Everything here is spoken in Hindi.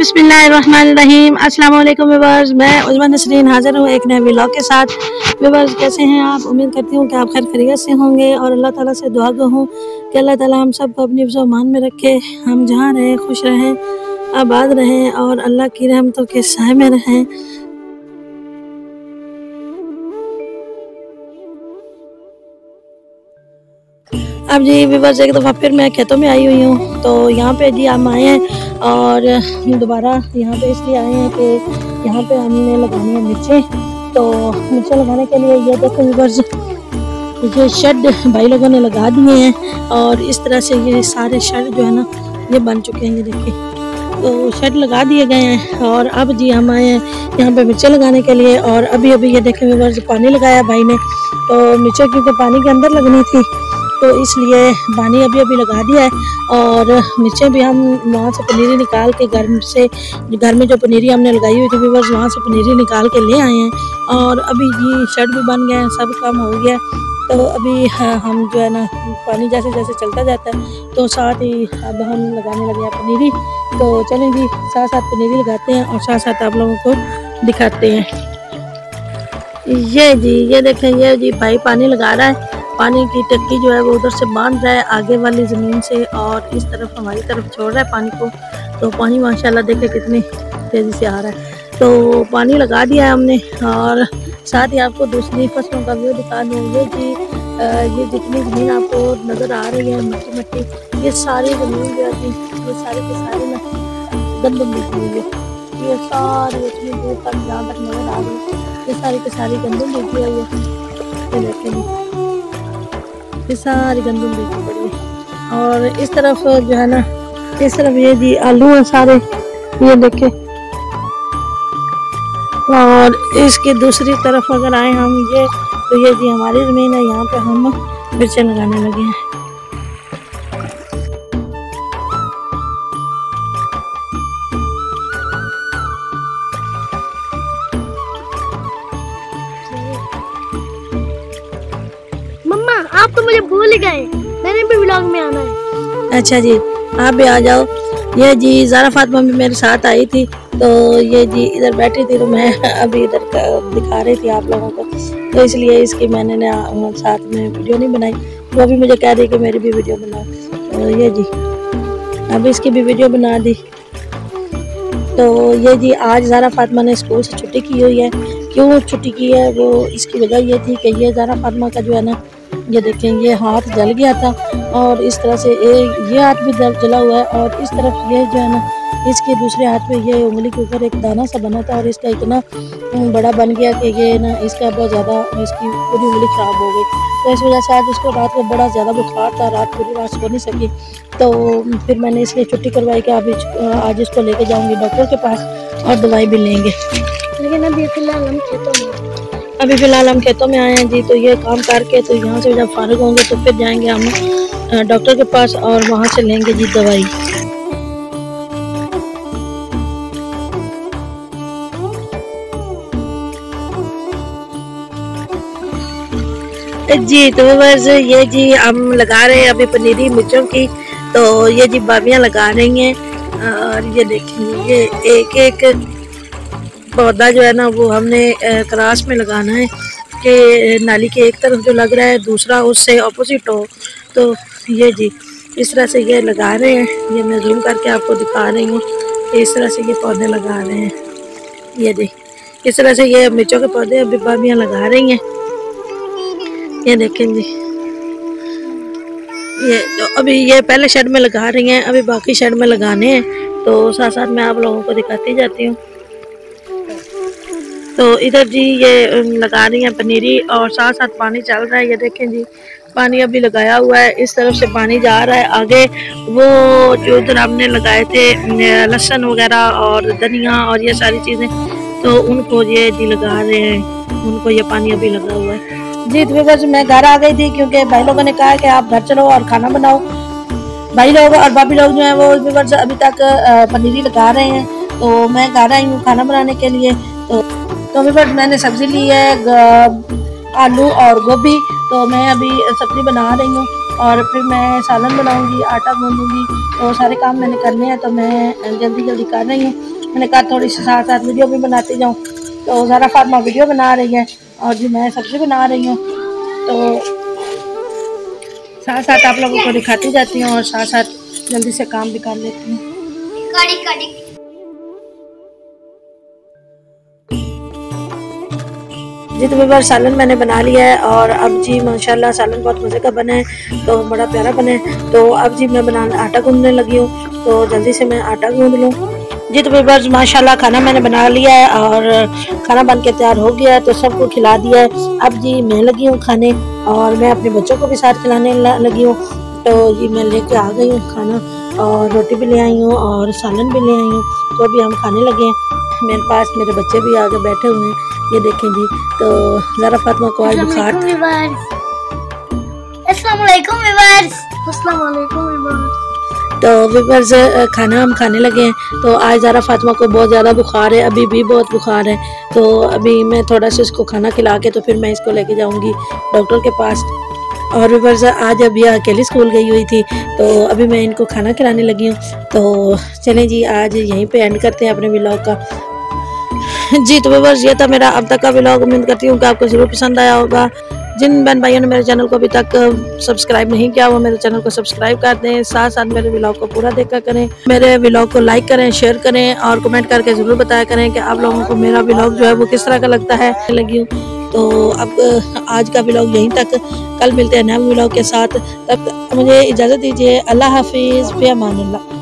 बिस्मिल्लाहिर्रहमानिर्रहीम। अस्सलाम वालेकुम व्यूअर्स, मैं उज़्मा नसरीन हाज़िर हूँ एक नए व्लॉग के साथ। व्यूअर्स कैसे हैं आप? उम्मीद करती हूँ कि आप खैर खैरियत से होंगे और अल्लाह ताला से दुआ गो हूँ कि अल्लाह ताला हम सब को अपनी ज़ुबान में रखे, हम जहाँ रहें खुश रहें, आबाद रहें और अल्लाह की रहमतों के साए में रहें। अब जी व्यूअर्स एक दफ़ा फिर मैं खेतों में आई हुई हूँ। तो यहाँ पे जी हम आए हैं और दोबारा यहाँ पे इसलिए आए हैं कि यहाँ पे हमने लगानी है मिर्चें। तो मिर्चें लगाने के लिए ये देखो व्यूअर्स, ये शेड भाई लोगों ने लगा दिए हैं और इस तरह से ये सारे शेड जो है ना ये बन चुके हैं। ये देखिए, तो शेड लगा दिए गए हैं और अब जी हम आए हैं यहाँ पे मिर्चें लगाने के लिए। और अभी ये देखें व्यूअर्स, पानी लगाया भाई ने। तो मिर्चें क्योंकि पानी के अंदर लगनी थी तो इसलिए पानी अभी लगा दिया है। और मिर्चें भी हम वहाँ से पनीरी निकाल के घर में जो पनीरी हमने लगाई हुई थी व्यूअर्स, वहाँ से पनीरी निकाल के ले आए हैं। और अभी जी शेड भी बन गए हैं, सब काम हो गया। तो अभी हम जो है ना पानी जैसे जैसे चलता जाता है तो साथ ही अब हम लगाने लगे हैं पनीरी। तो चलें जी साथ साथ पनीरी लगाते हैं और साथ साथ आप लोगों को दिखाते हैं। ये जी ये देखें, ये जी भाई पानी लगा रहा है। पानी की टंकी जो है वो उधर से बांध रहा है आगे वाली ज़मीन से और इस तरफ हमारी तरफ छोड़ रहा है पानी को। तो पानी माशाल्लाह देखे कितनी तेज़ी से आ रहा है। तो पानी लगा दिया है हमने और साथ ही आपको दूसरी फसलों का व्यू दिखा दूँ। ये जी ये जितनी ज़मीन आपको नज़र आ रही है मिट्टी मिट्टी, ये सारी ज़मीन जो है ये सारी के सारी ना गंदम बिकी हुई है। ये सारी इतनी दूर तक जहाँ तक नज़र आ रही है ये सारी की सारी गंदम बिकी हुई है। ये देखेंगे ये सारी गंदम बिकी पड़ी है। और इस तरफ जो है ना इस तरफ ये जी आलू है सारे, ये देखें। और इसकी दूसरी तरफ अगर आए हम ये तो ये जी हमारी ज़मीन है, यहाँ पे हम मिर्चें लगाने लगे हैं। मम्मा आप तो मुझे भूल ही गए, मैंने भी व्लॉग में आना है। अच्छा जी आप भी आ जाओ। ये जी ज़ारा फातिमा भी मेरे साथ आई थी। तो ये जी इधर बैठी थी तो मैं अभी इधर दिखा रही थी आप लोगों को, तो इसलिए इसकी मैंने ना साथ में वीडियो नहीं बनाई। वो भी मुझे कह रही कि मेरी भी वीडियो बनाओ। तो ये जी अभी इसकी भी वीडियो बना दी। तो ये जी आज ज़ारा फातिमा ने स्कूल से छुट्टी की हुई है। क्यों छुट्टी की है वो इसकी वजह ये थी कि ये ज़ारा फातिमा का जो है ना ये देखें ये हाथ जल गया था और इस तरह से ये हाथ भी जला हुआ है। और इस तरफ ये जो है ना इसके दूसरे हाथ में ये उंगली के ऊपर एक दाना सा बना था और इसका इतना बड़ा बन गया कि ये ना इसका बहुत ज़्यादा इसकी पूरी उंगली ख़राब हो गई। तो इस वजह से आज उसको रात को बड़ा ज़्यादा बुखार था, रात पूरी रात सो नहीं सकी। तो फिर मैंने इसलिए छुट्टी करवाई कि आज इसको लेके जाऊँगी डॉक्टर के पास और दवाई भी लेंगे। लेकिन अभी फिलहाल हम खेतों में आए हैं जी। तो ये काम करके तो यहाँ से जब फारिग होंगे तो फिर जाएंगे हम डॉक्टर के पास और वहाँ से लेंगे जी दवाई। जी तो बस ये जी हम लगा रहे हैं अभी पनीरी मिर्चों की। तो ये जी बाबियाँ लगा रही हैं और ये देखिए ये एक एक पौधा जो है ना वो हमने क्रास में लगाना है कि नाली के एक तरफ जो लग रहा है दूसरा उससे ऑपोजिट हो। तो ये जी इस तरह से ये लगा रहे हैं। ये मैं जूम करके आपको दिखा रही हूँ। इस तरह से ये पौधे लगा रहे हैं। ये देख इस तरह से ये मिर्चों के पौधे अभी बाबियाँ लगा रही हैं। ये देखें जी ये तो अभी ये पहले शेड में लगा रही हैं, अभी बाकी शेड में लगाने हैं। तो साथ साथ मैं आप लोगों को दिखाती जाती हूँ। तो इधर जी ये लगा रही हैं पनीरी और साथ साथ पानी चल रहा है। ये देखें जी पानी अभी लगाया हुआ है, इस तरफ से पानी जा रहा है आगे। वो जो उधर हमने लगाए थे लहसुन वगैरह और धनिया और ये सारी चीज़ें तो उनको ये जी लगा रहे हैं, उनको ये पानी अभी लगा हुआ है जी। तो बस मैं घर आ गई थी क्योंकि भाई लोगों ने कहा कि आप घर चलो और खाना बनाओ। भाई लोग और भाभी लोग जो हैं वो अभी तक पनीरी लगा रहे हैं। तो मैं घर आई हूँ खाना बनाने के लिए। तो मैंने सब्ज़ी ली है आलू और गोभी। तो मैं अभी सब्ज़ी बना रही हूँ। और फिर मैं सालन बनाऊंगी, आटा गूंदूंगी। तो सारे काम मैंने करने हैं, तो मैं जल्दी जल्दी कर रही हूँ। मैंने कहा थोड़ी सी साथ साथ वीडियो भी बनाती जाऊँ। तो ज़रा फातिमा वीडियो बना रही है और जी मैं सब्ज़ी बना रही हूँ। तो साथ साथ आप लोगों को दिखाती जाती हूँ और साथ साथ जल्दी से काम भी कर लेती हूँ। जी तो बार सालन मैंने बना लिया है और अब जी माशाल्लाह सालन बहुत मज़े का बना है, तो बड़ा प्यारा बना है। तो अब जी मैं आटा गूंदने लगी हूँ, तो जल्दी से मैं आटा गूंद लूँ। जी तो बार माशाल्लाह खाना मैंने बना लिया है और खाना बन के तैयार हो गया है, तो सबको खिला दिया है। अब जी मैं लगी हूँ खाने और मैं अपने बच्चों को भी साथ खिलाने लगी हूँ। तो जी मैं लेके आ गई हूँ खाना और रोटी भी ले आई हूँ और सालन भी ले आई हूँ। तो अभी हम खाने लगे हैं। मेरे पास मेरे बच्चे भी आगे बैठे हुए हैं, ये देखें जी। तो ज़रा फातिमा को आज बुखार तो विवर्स खाना हम खाने लगे हैं। तो आज ज़रा फातिमा को बहुत ज़्यादा बुखार है, अभी भी बहुत बुखार है। तो अभी मैं थोड़ा सा इसको खाना खिला के तो फिर मैं इसको लेके जाऊंगी डॉक्टर के पास। और विवर्स आज अभी अकेली स्कूल गई हुई थी, तो अभी मैं इनको खाना खिलाने लगी हूँ। तो चलें जी आज यहीं पे एंड करते हैं अपने व्लॉग का। जी तो बस ये था मेरा अब तक का व्लॉग। उम्मीद करती हूँ कि आपको ज़रूर पसंद आया होगा। जिन बहन भाइयों ने मेरे चैनल को अभी तक सब्सक्राइब नहीं किया वो मेरे चैनल को सब्सक्राइब कर दें, साथ साथ मेरे व्लॉग को पूरा देखा करें, मेरे व्लॉग को लाइक करें, शेयर करें और कमेंट करके ज़रूर बताया करें कि आप लोगों को मेरा व्लॉग जो है वो किस तरह का लगता है लगी हूँ। तो अब आज का व्लॉग यहीं तक, कल मिलते हैं नए व्लॉग के साथ। तब मुझे इजाज़त दीजिए। अल्लाह हाफिज़, फ़ी अमानिल्लाह।